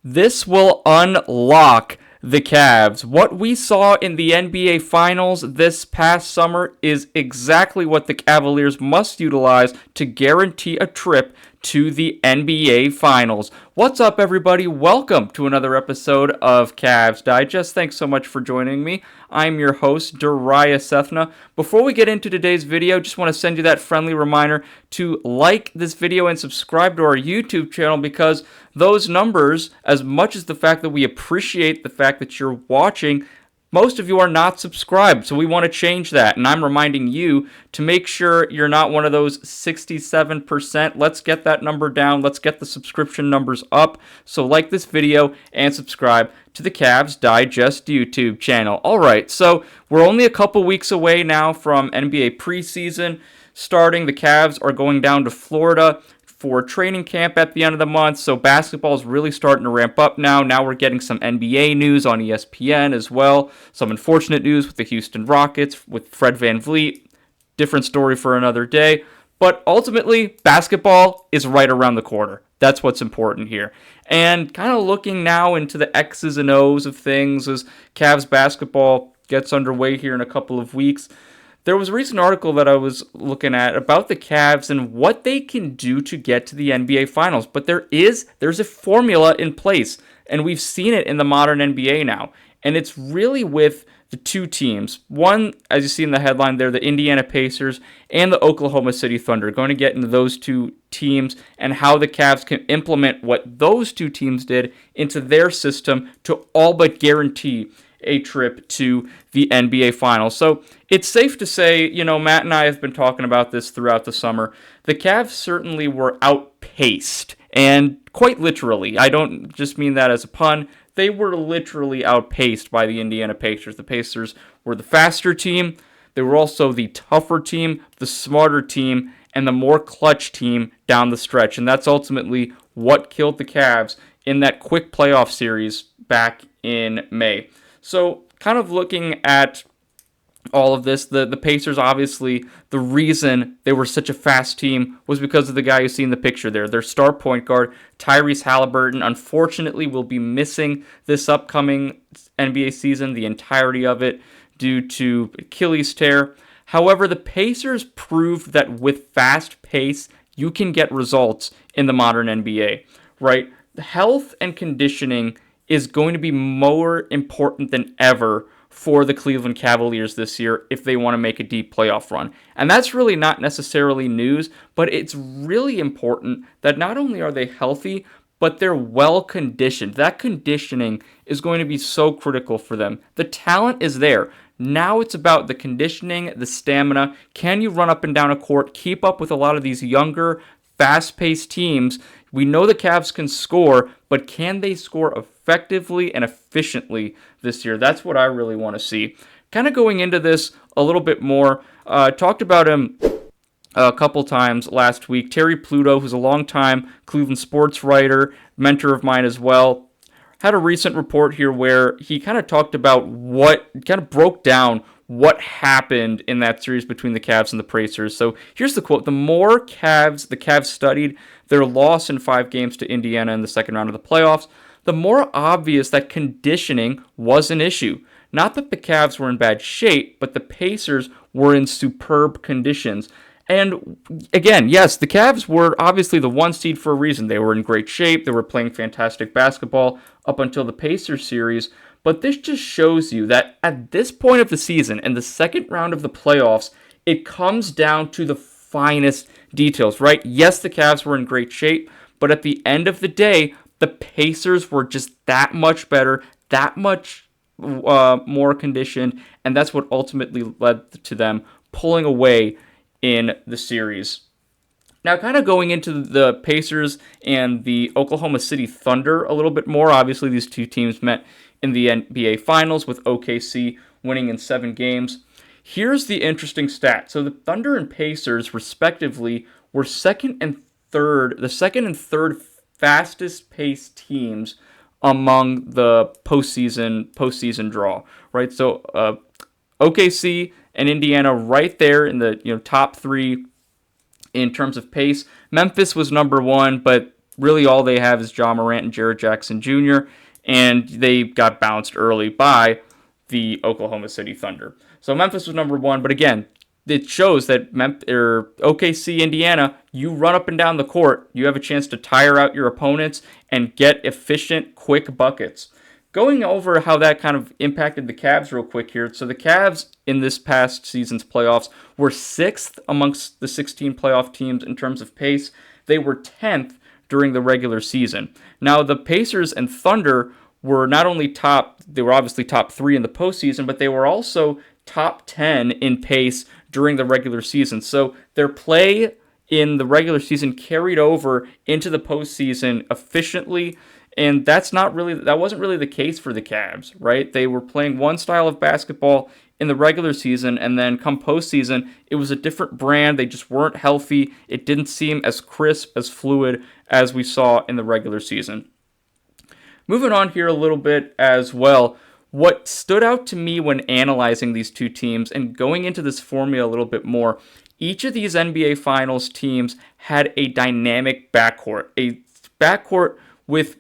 This will unlock the Cavs. What we saw in the NBA Finals this past summer is exactly what the Cavaliers must utilize to guarantee a trip to the NBA Finals. What's up, everybody? Welcome to another episode of Cavs Digest. Thanks so much for joining me. I'm your host, Darayus Sethna. Before we get into today's video, just want to send you that friendly reminder to like this video and subscribe to our YouTube channel, because those numbers, as much as the fact that we appreciate the fact that you're watching, most of you are not subscribed, so we want to change that. And I'm reminding you to make sure you're not one of those 67%. Let's get that number down. Let's get the subscription numbers up. So like this video and subscribe to the Cavs Digest YouTube channel. All right, so we're only a couple weeks away now from NBA preseason starting. The Cavs are going down to Florida for training camp at the end of the month, so basketball is really starting to ramp up now. Now we're getting some NBA news on ESPN as well. Some unfortunate news with the Houston Rockets, with Fred VanVleet. Different story for another day. But ultimately, basketball is right around the corner. That's what's important here. And kind of looking now into the X's and O's of things as Cavs basketball gets underway here in a couple of weeks. There was a recent article that I was looking at about the Cavs and what they can do to get to the NBA Finals. But there's a formula in place, and we've seen it in the modern NBA now. And it's really with the two teams. One, as you see in the headline there, the Indiana Pacers and the Oklahoma City Thunder. Going to get into those two teams and how the Cavs can implement what those two teams did into their system to all but guarantee a trip to the NBA Finals. So it's safe to say, Matt and I have been talking about this throughout the summer. The Cavs certainly were outpaced, and quite literally. I don't just mean that as a pun. They were literally outpaced by the Indiana Pacers. The Pacers were the faster team. They were also the tougher team, the smarter team, and the more clutch team down the stretch. And that's ultimately what killed the Cavs in that quick playoff series back in May. So kind of looking at all of this, the Pacers, obviously, the reason they were such a fast team was because of the guy you see in the picture there. Their star point guard, Tyrese Halliburton, unfortunately will be missing this upcoming NBA season, the entirety of it, due to Achilles tear. However, the Pacers proved that with fast pace, you can get results in the modern NBA, right? Health and conditioning is going to be more important than ever for the Cleveland Cavaliers this year if they want to make a deep playoff run. And that's really not necessarily news, but it's really important that not only are they healthy, but they're well conditioned. That conditioning is going to be so critical for them. The talent is there. Now it's about the conditioning, the stamina. Can you run up and down a court, keep up with a lot of these younger, fast-paced teams? We know the Cavs can score, but can they score effectively and efficiently this year? That's what I really want to see. Kind of going into this a little bit more, talked about him a couple times last week. Terry Pluto, who's a longtime Cleveland sports writer, mentor of mine as well, had a recent report here where he kind of talked about broke down what happened in that series between the Cavs and the Pacers. So here's the quote: the more the Cavs studied their loss in 5 games to Indiana in the second round of the playoffs, the more obvious that conditioning was an issue. Not that the Cavs were in bad shape, but the Pacers were in superb conditions. And again, yes, the Cavs were obviously the 1 seed for a reason. They were in great shape. They were playing fantastic basketball up until the Pacers series. But this just shows you that at this point of the season, in the second round of the playoffs, it comes down to the finest details, right? Yes, the Cavs were in great shape, but at the end of the day, the Pacers were just that much better, that much more conditioned, and that's what ultimately led to them pulling away in the series. Now, kind of going into the Pacers and the Oklahoma City Thunder a little bit more. Obviously, these two teams met in the NBA Finals with OKC winning in 7 games. Here's the interesting stat. So the Thunder and Pacers, respectively, were the second and third fastest paced teams among the postseason draw, right? So OKC and Indiana right there in the top 3 in terms of pace. Memphis was number 1, but really all they have is Ja Morant and Jarrett Jackson Jr., and they got bounced early by the Oklahoma City Thunder. So Memphis was number 1, but again, it shows that OKC, Indiana, you run up and down the court, you have a chance to tire out your opponents and get efficient, quick buckets. Going over how that kind of impacted the Cavs real quick here. So the Cavs in this past season's playoffs were 6th amongst the 16 playoff teams in terms of pace. They were 10th during the regular season. Now the Pacers and Thunder were not only they were obviously top 3 in the postseason, but they were also top 10 in pace during the regular season. So their play in the regular season carried over into the postseason efficiently. And that wasn't really the case for the Cavs, right? They were playing one style of basketball in the regular season, and then come postseason, it was a different brand. They just weren't healthy. It didn't seem as crisp, as fluid as we saw in the regular season. Moving on here a little bit as well, what stood out to me when analyzing these two teams and going into this formula a little bit more, each of these NBA Finals teams had a dynamic backcourt, with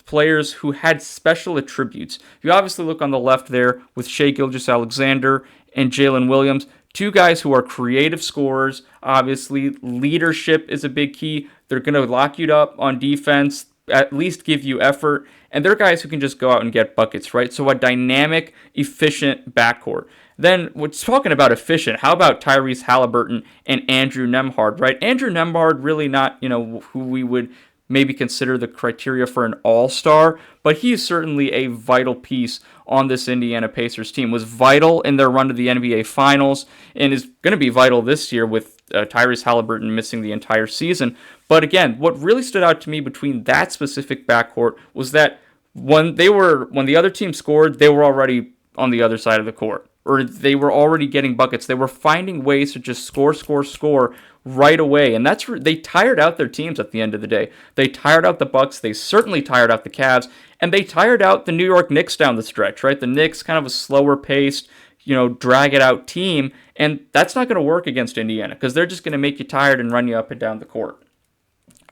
players who had special attributes. You obviously look on the left there with Shai Gilgeous-Alexander and Jalen Williams, two guys who are creative scorers. Obviously, leadership is a big key. They're going to lock you up on defense, at least give you effort, and they're guys who can just go out and get buckets, right? So a dynamic, efficient backcourt. Then, talking about efficient, how about Tyrese Halliburton and Andrew Nembhard, right? Andrew Nembhard really not, who we would maybe consider the criteria for an all-star, but he's certainly a vital piece on this Indiana Pacers team. Was vital in their run to the NBA Finals and is going to be vital this year with Tyrese Halliburton missing the entire season. But again, what really stood out to me between that specific backcourt was that when the other team scored, they were already on the other side of the court, or they were already getting buckets. They were finding ways to just score right away, and they tired out their teams at the end of the day. They tired out the Bucks, they certainly tired out the Cavs, and they tired out the New York Knicks down the stretch, right? The Knicks, kind of a slower paced, drag it out team, and that's not going to work against Indiana because they're just going to make you tired and run you up and down the court.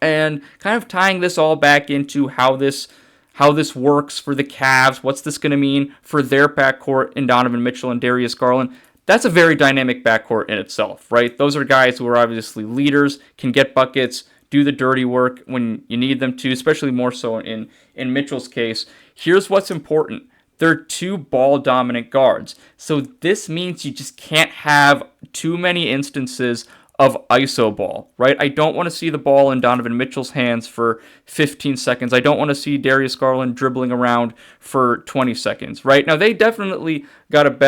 And kind of tying this all back into how this works for the Cavs, what's this going to mean for their backcourt in Donovan Mitchell and Darius Garland? That's a very dynamic backcourt in itself, right? Those are guys who are obviously leaders, can get buckets, do the dirty work when you need them to, especially more so in Mitchell's case. Here's what's important. They're two ball-dominant guards. So this means you just can't have too many instances of iso ball, right? I don't want to see the ball in Donovan Mitchell's hands for 15 seconds. I don't want to see Darius Garland dribbling around for 20 seconds, right? Now, they definitely got had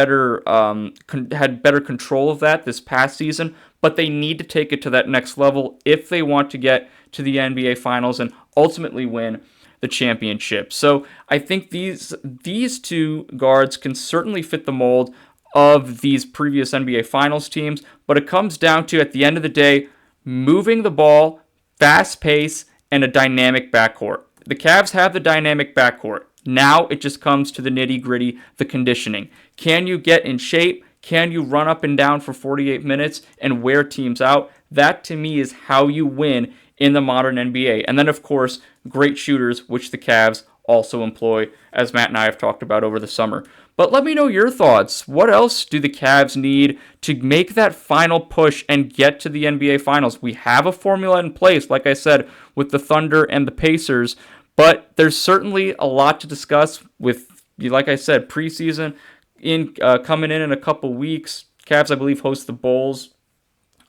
better control of that this past season, but they need to take it to that next level if they want to get to the NBA Finals and ultimately win the championship. So I think these two guards can certainly fit the mold of these previous NBA Finals teams, but it comes down to, at the end of the day, moving the ball, fast pace, and a dynamic backcourt. The Cavs have the dynamic backcourt. Now it just comes to the nitty-gritty, the conditioning. Can you get in shape? Can you run up and down for 48 minutes and wear teams out? That, to me, is how you win in the modern NBA. And then, of course, great shooters, which the Cavs also employ, as Matt and I have talked about over the summer. But let me know your thoughts. What else do the Cavs need to make that final push and get to the NBA Finals? We have a formula in place, like I said, with the Thunder and the Pacers, but there's certainly a lot to discuss with, like I said, preseason coming in a couple weeks. Cavs, I believe, host the Bulls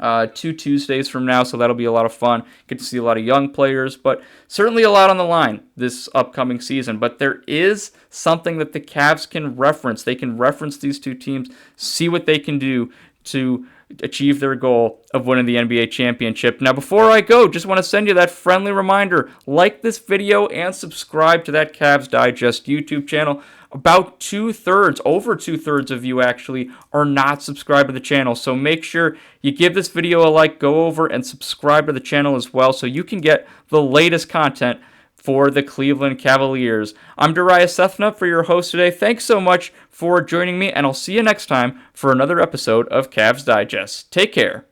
2 Tuesdays from now, so that'll be a lot of fun. Get to see a lot of young players, but certainly a lot on the line this upcoming season. But there is something that the Cavs can reference. They can reference these two teams, see what they can do to achieve their goal of winning the NBA championship. Now, before I go, just want to send you that friendly reminder. Like this video and subscribe to that Cavs Digest YouTube channel. About over two-thirds of you actually are not subscribed to the channel. So make sure you give this video a like, go over and subscribe to the channel as well so you can get the latest content for the Cleveland Cavaliers. I'm Darayus Sethna for your host today. Thanks so much for joining me, and I'll see you next time for another episode of Cavs Digest. Take care.